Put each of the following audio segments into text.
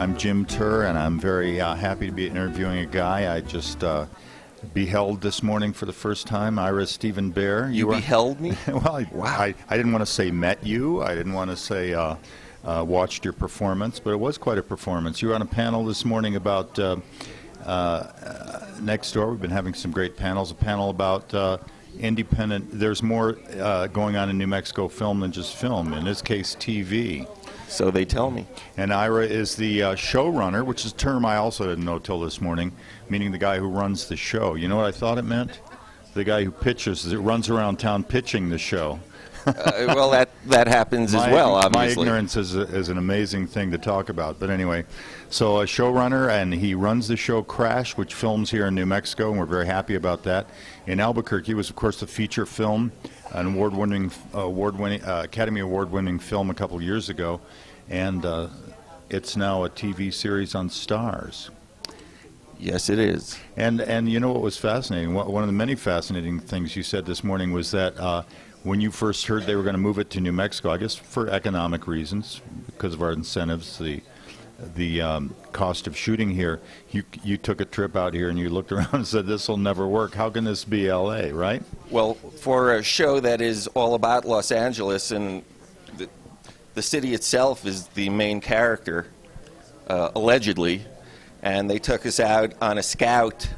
I'm Jim Turr, and I'm very happy to be interviewing a guy I just beheld this morning for the first time, Ira Stephen Behr. You beheld me? Well, wow. I didn't want to say met you. I didn't want to say watched your performance, but it was quite a performance. You were on a panel this morning about Next Door. We've been having some great panels. A panel about independent. There's more going on in New Mexico film than just film. In this case, TV. So they tell me. And Ira is the showrunner, which is a term I also didn't know till this morning, meaning the guy who runs the show. You know what I thought it meant? The guy who pitches, it runs around town pitching the show. Well, that happens as well, obviously. My ignorance is an amazing thing to talk about. But anyway, so a showrunner, and he runs the show Crash, which films here in New Mexico, and we're very happy about that. In Albuquerque was, of course, the feature film, an award-winning Academy Award-winning film a couple years ago, and it's now a TV series on Stars. Yes, it is. And you know what was fascinating? One of the many fascinating things you said this morning was that when you first heard they were going to move it to New Mexico, I guess for economic reasons, because of our incentives, the cost of shooting here, you took a trip out here and you looked around and said, this will never work. How can this be L.A., right? Well, for a show that is all about Los Angeles, and the city itself is the main character, allegedly, and they took us out on a scout,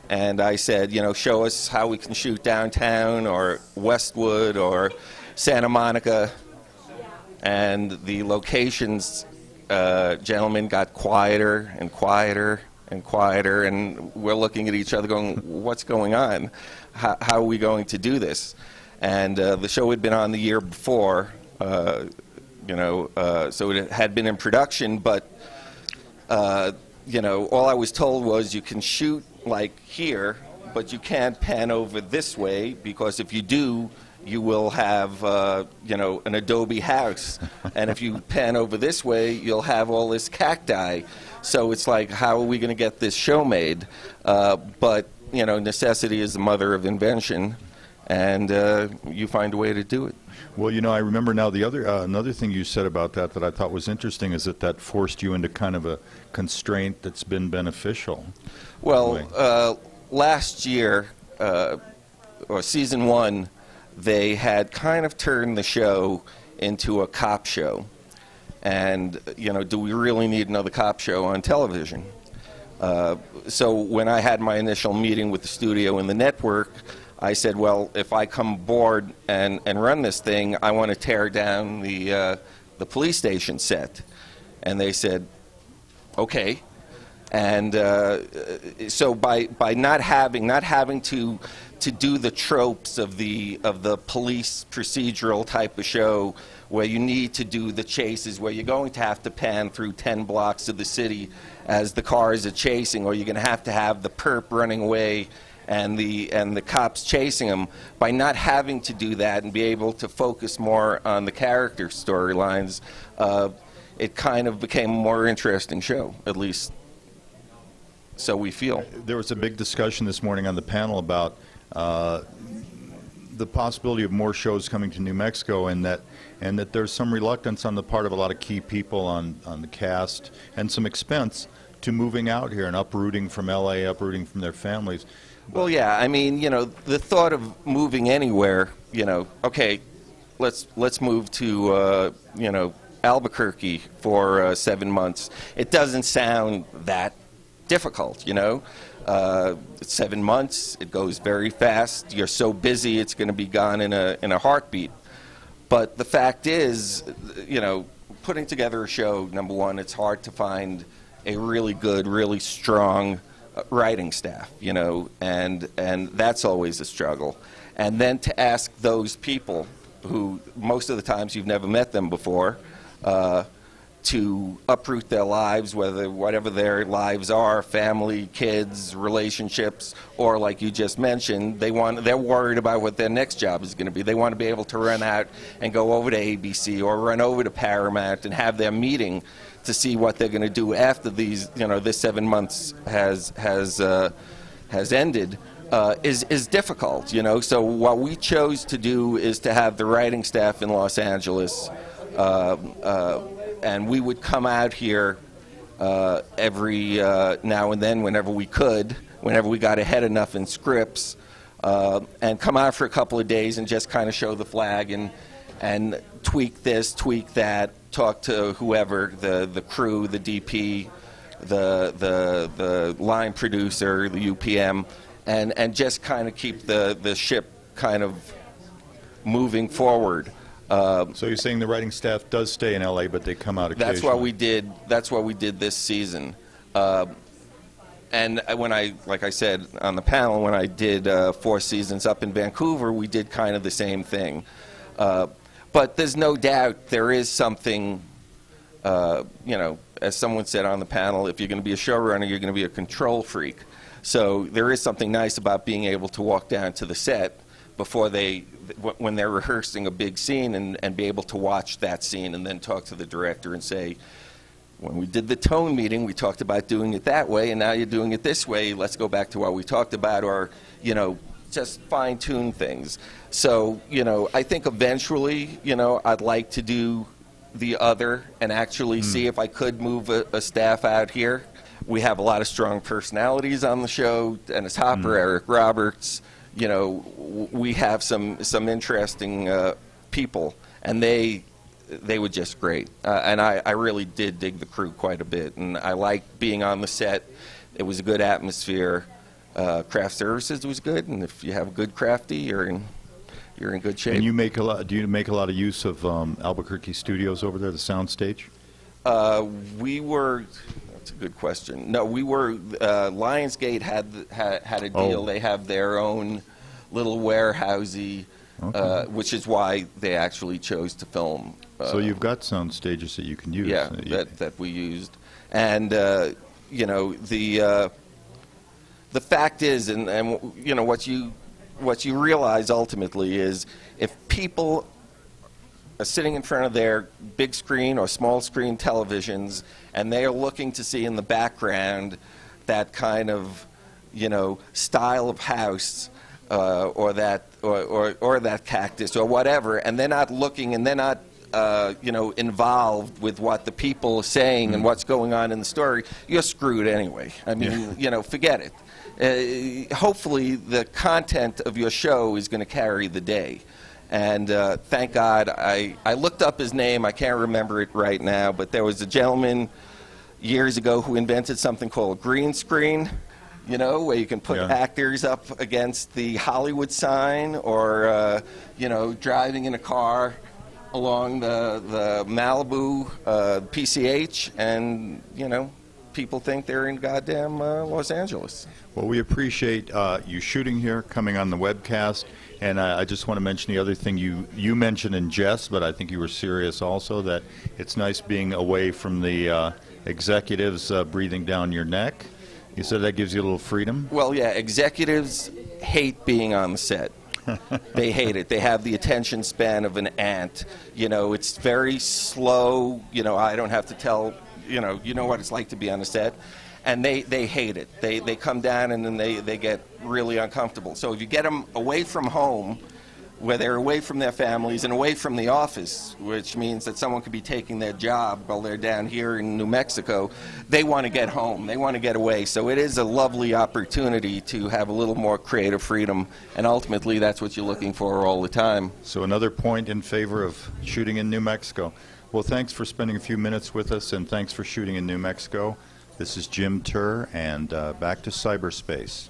and I said, you know, show us how we can shoot downtown or Westwood or Santa Monica, and the locations, gentlemen, got quieter and quieter and quieter, and we're looking at each other going, what's going on? How are we going to do this? And the show had been on the year before, so it had been in production, but all I was told was you can shoot like here, but you can't pan over this way, because if you do, you will have, an adobe house. And if you pan over this way, you'll have all this cacti. So it's like, how are we going to get this show made? But, necessity is the mother of invention, and you find a way to do it. Well, I remember now the other another thing you said about that I thought was interesting is that forced you into kind of a constraint that's been beneficial. Well, last year, or season 1, they had kind of turned the show into a cop show. And, do we really need another cop show on television? So when I had my initial meeting with the studio and the network, I said, well, if I come aboard and run this thing, I want to tear down the police station set. And they said, okay. And so by not having to do the tropes of the police procedural type of show, where you need to do the chases, where you're going to have to pan through 10 blocks of the city as the cars are chasing, or you're going to have the perp running away and the cops chasing them. By not having to do that and be able to focus more on the character storylines, it kind of became a more interesting show, at least so we feel. There was a big discussion this morning on the panel about the possibility of more shows coming to New Mexico, and that there's some reluctance on the part of a lot of key people on the cast, and some expense to moving out here and uprooting from L.A., uprooting from their families. Well, yeah, I mean, the thought of moving anywhere, okay, let's move to, Albuquerque for 7 months. It doesn't sound that difficult, 7 months, it goes very fast. You're so busy, it's going to be gone in a heartbeat. But the fact is, putting together a show, number one, it's hard to find a really good, really strong writing staff, and that's always a struggle. And then to ask those people who most of the times you've never met them before, to uproot their lives, whatever their lives are, family, kids, relationships, or like you just mentioned, they're worried about what their next job is going to be. They want to be able to run out and go over to ABC or run over to Paramount and have their meeting to see what they're going to do after this 7 months has ended. Is difficult, So what we chose to do is to have the writing staff in Los Angeles, and we would come out here every now and then, whenever we could, whenever we got ahead enough in scripts, and come out for a couple of days and just kind of show the flag and tweak this, tweak that, talk to whoever, the crew, the DP, the line producer, the UPM, and just kind of keep the ship kind of moving forward. So you're saying the writing staff does stay in LA, but they come out occasionally? That's what we did this season. And when like I said on the panel, when I did 4 seasons up in Vancouver, we did kind of the same thing. But there's no doubt there is something, as someone said on the panel, if you're going to be a showrunner, you're going to be a control freak. So there is something nice about being able to walk down to the set before when they're rehearsing a big scene and be able to watch that scene and then talk to the director and say, when we did the tone meeting, we talked about doing it that way, and now you're doing it this way. Let's go back to what we talked about, or, just fine-tune things. So, I think eventually, I'd like to do the other and actually see if I could move a staff out here. We have a lot of strong personalities on the show. Dennis Hopper, Eric Roberts. We have some interesting people, and they were just great. And I really did dig the crew quite a bit, and I liked being on the set. It was a good atmosphere. Craft services was good, and if you have a good crafty, you're in good shape. And you make a lot. Do you make a lot of use of Albuquerque Studios over there, the soundstage? We were. That's a good question. No, we were. Lionsgate had a deal. They have their own little warehousey, which is why they actually chose to film. So you've got sound stages that you can use. Yeah, that we used, and the fact is, and what you realize ultimately is, if people are sitting in front of their big screen or small screen televisions and they are looking to see in the background that kind of style of house or that cactus or whatever, and they're not looking and they're not involved with what the people are saying and what's going on in the story, you're screwed anyway. I mean, forget it. Hopefully the content of your show is going to carry the day. And thank God, I looked up his name. I can't remember it right now, but there was a gentleman years ago who invented something called green screen, where you can put actors up against the Hollywood sign, or, driving in a car along the Malibu PCH, and, people think they're in goddamn Los Angeles. Well, we appreciate you shooting here, coming on the webcast, and I just want to mention the other thing you mentioned in jest, but I think you were serious also, that it's nice being away from the executives breathing down your neck. You said that gives you a little freedom? Well, yeah, executives hate being on the set. They hate it. They have the attention span of an ant. It's very slow. I don't have to tell, you know what it's like to be on a set. And they hate it. They come down and then they get really uncomfortable. So if you get them away from home, where they're away from their families and away from the office, which means that someone could be taking their job while they're down here in New Mexico, they want to get home. They want to get away. So it is a lovely opportunity to have a little more creative freedom, and ultimately that's what you're looking for all the time. So another point in favor of shooting in New Mexico. Well, thanks for spending a few minutes with us, and thanks for shooting in New Mexico. This is Jim Turr, and back to cyberspace.